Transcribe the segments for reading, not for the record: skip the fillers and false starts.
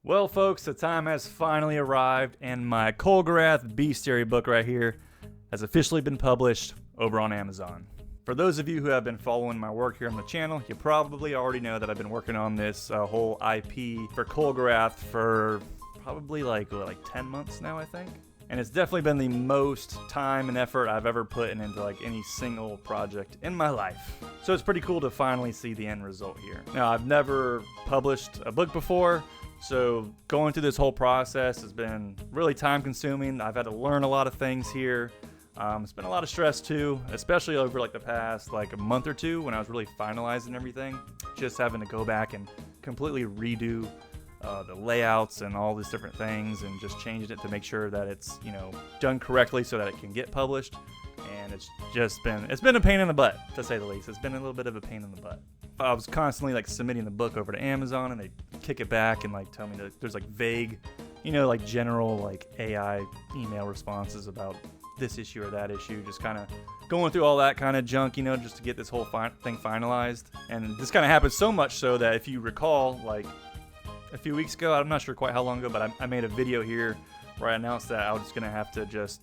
Well, folks, the time has finally arrived, and my Kulgurath Bestiary book right here has officially been published over on Amazon. For those of you who have been following my work here on the channel, you probably already know that I've been working on this whole IP for Kulgurath for probably like 10 months now, I think. And it's definitely been the most time and effort I've ever put into like any single project in my life. So it's pretty cool to finally see the end result here. Now, I've never published a book before, so going through this whole process has been really time consuming. I've had to learn a lot of things here. It's been a lot of stress too, especially over like the past a month or two when I was really finalizing everything. Just having to go back and completely redo the layouts and all these different things, and just changing it to make sure that it's done correctly so that it can get published. And it's been a pain in the butt, to say the least. It's been a little bit of a pain in the butt. I was constantly submitting the book over to Amazon, and they kick it back and tell me that there's vague, general AI email responses about this issue or that issue. Just kind of going through all that kind of junk, just to get this whole thing finalized. And this kind of happened so much so that if you recall, a few weeks ago, I'm not sure quite how long ago, but I made a video here where I announced that I was gonna have to just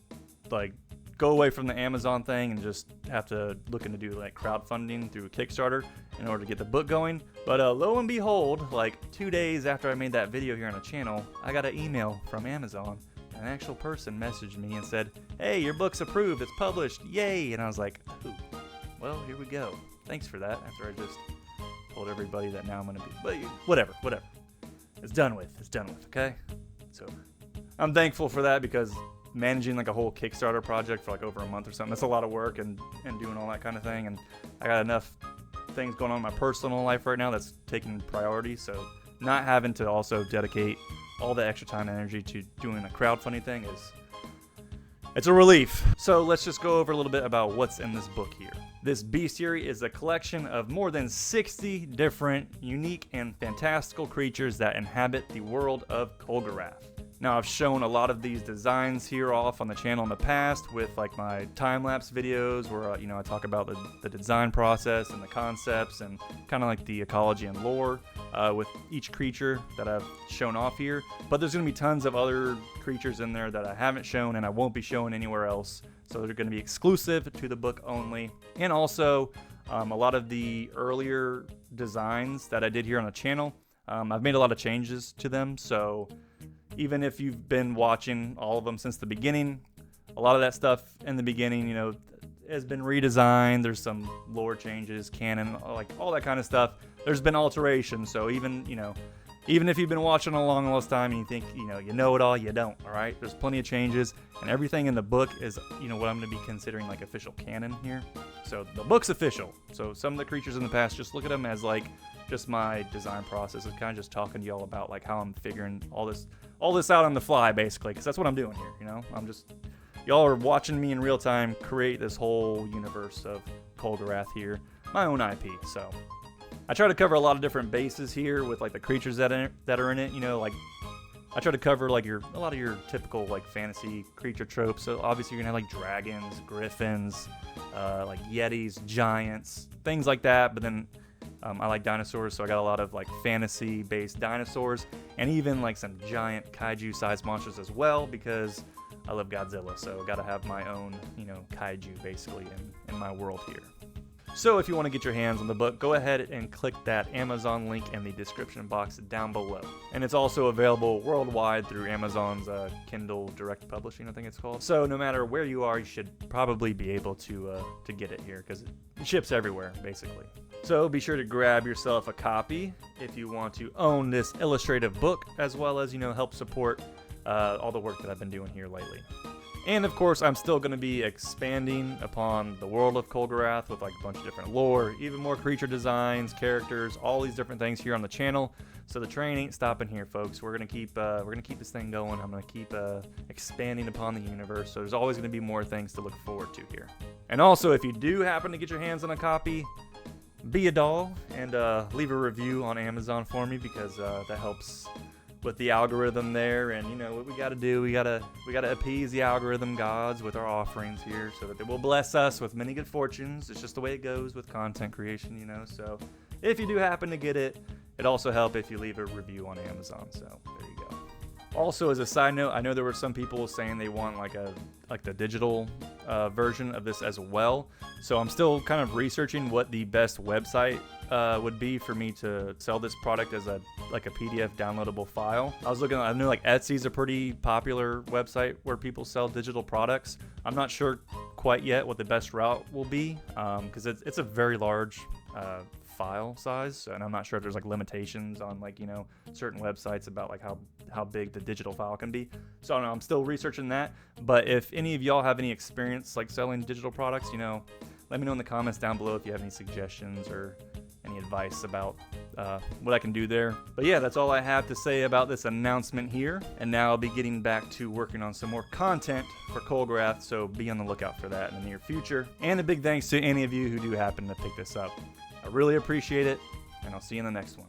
go away from the Amazon thing and just have to look into do crowdfunding through Kickstarter in order to get the book going. But lo and behold, 2 days after I made that video here on the channel, I got an email from Amazon. An actual person messaged me and said, "Hey, your book's approved, it's published, yay!" And I was like, "Ooh, well, here we go. Thanks for that." After I just told everybody that now I'm gonna be, but whatever. It's done with, okay? It's over. I'm thankful for that, because managing a whole Kickstarter project for over a month or something, that's a lot of work and doing all that kind of thing. And I got enough things going on in my personal life right now that's taking priority. So not having to also dedicate all the extra time and energy to doing a crowdfunding thing it's a relief. So let's just go over a little bit about what's in this book here. This Bestiary is a collection of more than 60 different unique and fantastical creatures that inhabit the world of Kulgurath. Now, I've shown a lot of these designs here off on the channel in the past with my time-lapse videos where I talk about the design process and the concepts and kind of the ecology and lore with each creature that I've shown off here. But there's going to be tons of other creatures in there that I haven't shown and I won't be showing anywhere else. So they're going to be exclusive to the book only. And also, a lot of the earlier designs that I did here on the channel, I've made a lot of changes to them. So even if you've been watching all of them since the beginning, a lot of that stuff in the beginning, has been redesigned. There's some lore changes, canon, all that kind of stuff. There's been alterations. So even if you've been watching along all this time and you think, you know it all, you don't, all right? There's plenty of changes, and everything in the book is, what I'm going to be considering official canon here. So the book's official. So some of the creatures in the past, just look at them as just my design process. It's kind of just talking to y'all about how I'm figuring all this out on the fly, basically, because that's what I'm doing here. Y'all are watching me in real time create this whole universe of Kulgurath here, my own IP. So I try to cover a lot of different bases here with the creatures that are in it. I try to cover a lot of your typical fantasy creature tropes. So obviously you're gonna have dragons, griffins, yetis, giants, things like that. But then I like dinosaurs, so I got a lot of fantasy-based dinosaurs, and even some giant kaiju-sized monsters as well, because I love Godzilla. So I gotta have my own, kaiju basically in my world here. So if you want to get your hands on the book, go ahead and click that Amazon link in the description box down below. And it's also available worldwide through Amazon's Kindle Direct Publishing, I think it's called. So no matter where you are, you should probably be able to get it here, because it ships everywhere, basically. So be sure to grab yourself a copy if you want to own this illustrative book, as well as, help support all the work that I've been doing here lately. And of course, I'm still going to be expanding upon the world of Kulgurath with a bunch of different lore, even more creature designs, characters, all these different things here on the channel. So the train ain't stopping here, folks. We're gonna keep this thing going. I'm gonna keep expanding upon the universe. So there's always gonna be more things to look forward to here. And also, if you do happen to get your hands on a copy, be a doll and leave a review on Amazon for me, because that helps with the algorithm there. And what we gotta do, we gotta appease the algorithm gods with our offerings here, so that they will bless us with many good fortunes. It's just the way it goes with content creation, So if you do happen to get it, It'd also help if you leave a review on Amazon, so there you go. Also, as a side note, I know there were some people saying they want like the digital version of this as well. So I'm still kind of researching what the best website would be for me to sell this product as a PDF downloadable file. I was looking, I know like Etsy's a pretty popular website where people sell digital products. I'm not sure quite yet what the best route will be because it's a very large file size, and I'm not sure if there's like limitations on like, you know, certain websites about like how big the digital file can be. So I don't know, I'm still researching that. But if any of y'all have any experience like selling digital products, you know, let me know in the comments down below if you have any suggestions or any advice about what I can do there. But yeah, that's all I have to say about this announcement here. And now I'll be getting back to working on some more content for Kulgurath, so be on the lookout for that in the near future. And a big thanks to any of you who do happen to pick this up. I really appreciate it, and I'll see you in the next one.